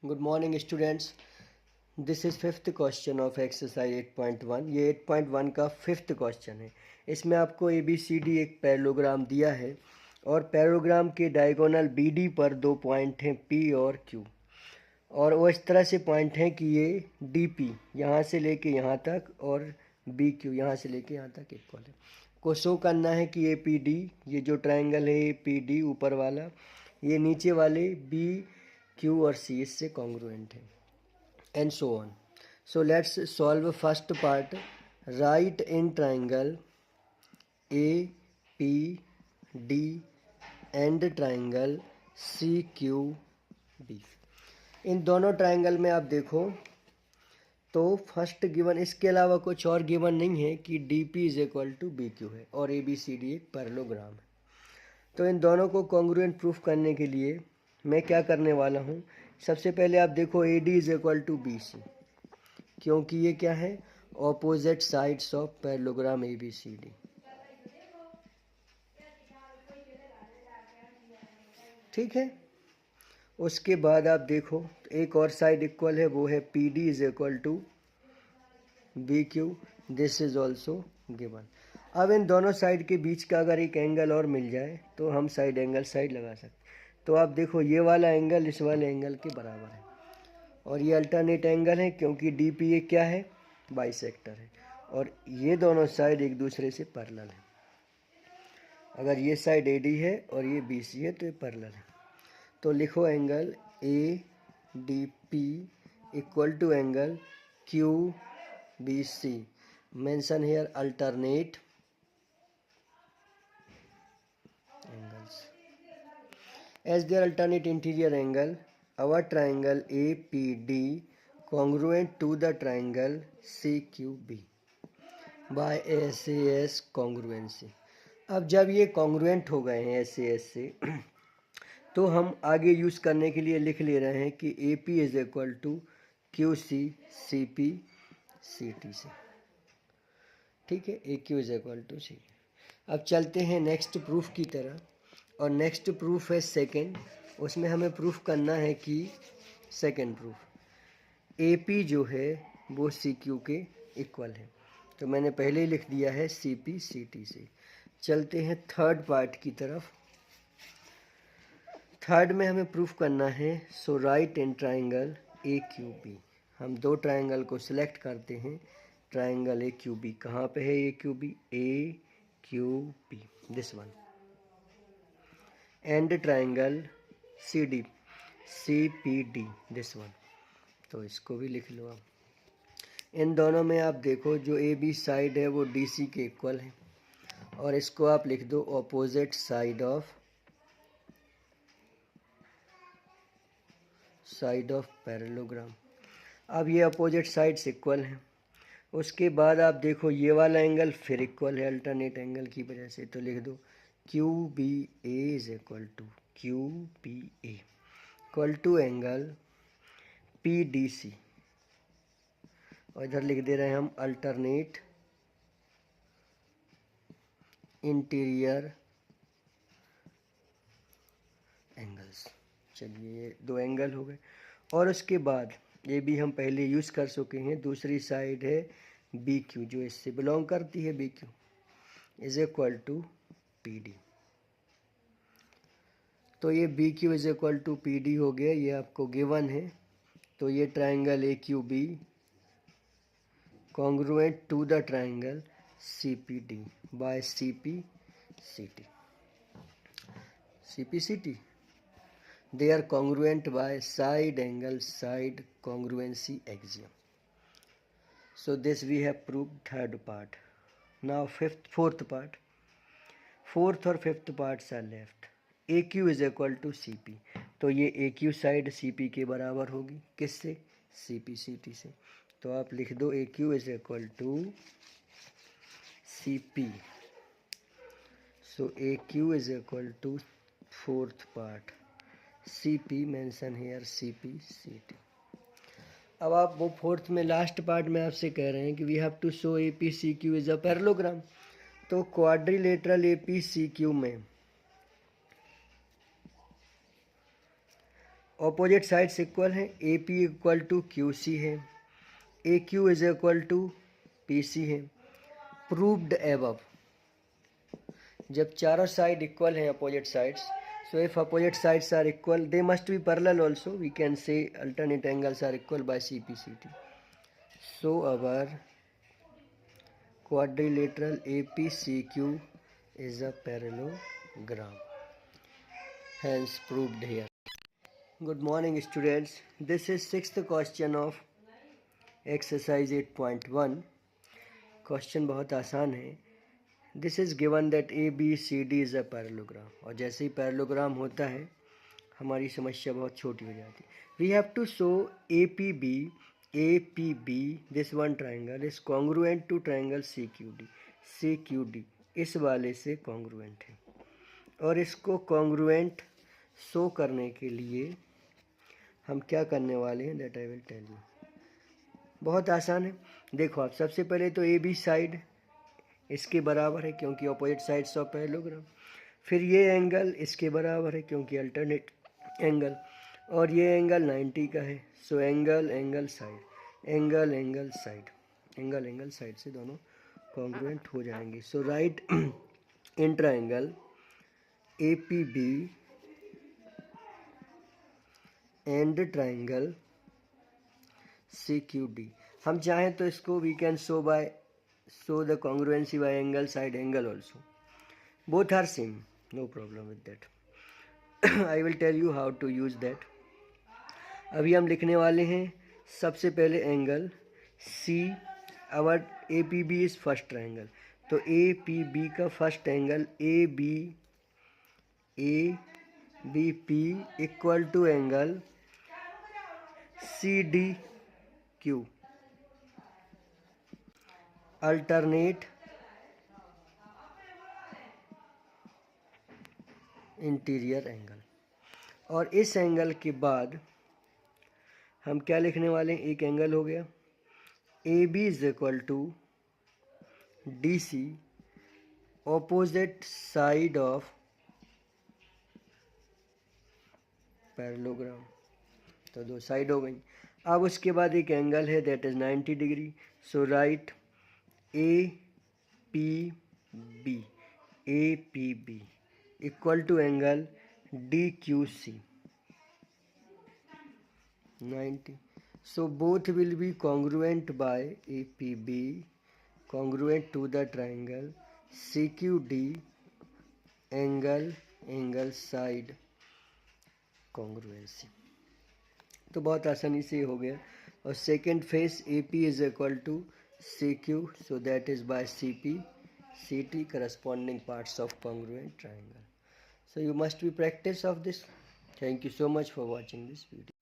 Good morning students. This is fifth question of exercise 8.1। ये 8.1 का fifth question है। इसमें आपको ABCD एक पैरेललोग्राम दिया है और पैरेललोग्राम के डायगोनल BD पर दो पॉइंट हैं P और Q, और वो इस तरह से पॉइंट हैं कि ये DP यहाँ से लेके यहाँ तक और BQ यहाँ से लेके यहाँ तक इक्वल है। को शो करना है कि APD, ये जो ट्रायंगल है APD ऊपर वाला, ये नीचे वाले BQ और C इससे कॉन्ग्रुएंट है, and so on. So let's solve first part. Write in triangle APD and triangle CQB. इन दोनों ट्रायंगल में आप देखो तो फर्स्ट गिवन, इसके अलावा कुछ और गिवन नहीं है कि DP is equal to BQ है और ABCD एक पैरेललोग्राम है। तो इन दोनों को कॉन्ग्रुएंट प्रूफ करने के लिए मैं क्या करने वाला हूँ, सबसे पहले आप देखो AD is equal to BC, क्योंकि ये क्या है, opposite sides of parallelogram ABCD। ठीक है। उसके बाद आप देखो तो एक और साइड इक्वल है, वो है PD is equal to BQ। This is also given. अब इन दोनों साइड के बीच का अगर एक एंगल और मिल जाए तो हम साइड एंगल साइड लगा सकते। तो आप देखो ये वाला एंगल इस वाले एंगल के बराबर है और ये अल्टरनेट एंगल है, क्योंकि DP ये क्या है, बाइसेक्टर है, और ये दोनों साइड एक दूसरे से पैरेलल है। अगर ये साइड AD है और ये BC है तो ये पैरेलल है। तो लिखो angle ADP equal to angle QBC। Mention here alternate angles as their alternate interior angle. Our triangle APD congruent to the triangle CQB by SAS congruency. अब जब ये कॉन्ग्रुएंट हो गए हैं SAS से तो हम आगे यूज़ करने के लिए लिख ले रहे हैं कि AP is equal to QC CP CT से। ठीक है, AQ is equal to C। अब चलते हैं नेक्स्ट प्रूफ की तरह, और नेक्स्ट प्रूफ है सेकंड। उसमें हमें प्रूफ करना है कि सेकंड प्रूफ AP जो है वो CQ के इक्वल है। तो मैंने पहले ही लिख दिया है CP CT से। चलते हैं थर्ड पार्ट की तरफ। थर्ड में हमें प्रूफ करना है सो राइट इन ट्राइंगल AQB। हम दो ट्राइंगल को सिलेक्ट करते हैं। ट्राइंगल AQB कहाँ पे है, AQB AQB this one, and triangle CD CPD this one. तो इसको भी लिख लो आप। इन दोनों में आप देखो जो AB साइड है वो DC के इक्वल है, और इसको आप लिख दो ऑपोजिट साइड ऑफ पैरेललोग्राम। अब ये अपोजिट साइड्स इक्वल हैं। उसके बाद आप देखो ये वाला एंगल फिर इक्वल है अल्टरनेट एंगल की वजह से, तो लिख दो QBA is equal to QBA equal to angle PDC, और इधर लिख दे रहे हैं हम अल्टरनेट इंटीरियर एंगल्स। चलिए ये दो एंगल हो गए। और उसके बाद ये भी हम पहले यूज़ कर चुके हैं, दूसरी साइड है BQ जो इससे बिलोंग करती है, BQ is equal to PD। तो ये BQ is equal to PD हो गया, ये आपको गिवन है। तो ये triangle AQB congruent to the triangle CPD by CPCT they are congruent by side angle side congruency axiom. So this we have proved third part. Now fourth part. Fourth और fifth parts are left. AQ is equal to CP। तो ये AQ side CP के बराबर होगी, किससे, CPCT से। तो आप लिख दो AQ is equal to CP। So AQ is equal to fourth part CP, mention here CPCT। अब आप वो फोर्थ में लास्ट पार्ट में आपसे कह रहे हैं कि we have to show APCQ is a parallelogram. तो क्वाड्रिलेटरल APCQ में ऑपोजिट साइड्स इक्वल हैं, A P equal to Q C है, A Q is equal to P C है। प्रूव्ड एबव, जब चारों साइड इक्वल हैं opposite sides, so if opposite sides are equal they must be parallel also, we can say alternate angles are equal by CPCT. So our quadrilateral APCQ is a parallelogram, hence proved here. Good morning students, this is sixth question of exercise 8.1. Question बहुत आसान है. This is given that A B C D is a parallelogram, और जैसे ही parallelogram होता है हमारी समस्या बहुत छोटी हो जाती है. We have to show A P B this one triangle is congruent to triangle C Q D इस वाले से कॉन्ग्रुएंट है, और इसको कॉन्ग्रुएंट शो करने के लिए हम क्या करने वाले हैं that I will tell you. बहुत आसान है. देखो आप, सबसे पहले तो ए बी साइड इसके बराबर है क्योंकि अपोजिट साइड्स ऑफ पैरेललोग्राम. फिर ये एंगल इसके बराबर है क्योंकि अल्टरनेट एंगल, और ये एंगल 90 का है. So angle angle side, angle angle side, angle angle side से दोनों कॉन्ग्रुएंट हो जाएंगे. So right in triangle A P B and triangle C Q D. हम चाहें तो इसको we can show the congruency by angle side angle also. Both are same, no problem with that. I will tell you how to use that. अभी हम लिखने वाले हैं सबसे पहले angle C. Our A P B is first triangle, तो A P B का first angle A B P equal to angle C D Q. Alternate interior angle. और इस एंगल के बाद हम क्या लिखने वाले हैं, एक एंगल हो गया A B is equal to D C opposite side of parallelogram. तो दो साइड हो गई. अब उसके बाद एक एंगल है that is 90 degree. So right A P B equal to angle D Q C 90. So both will be congruent by APB, congruent to the triangle CQD, angle side congruency. तो बहुत आसानी से हो गया. और second face AP is equal to CQ, so that is by CT corresponding parts of congruent triangle. So you must be practice of this. Thank you so much for watching this video.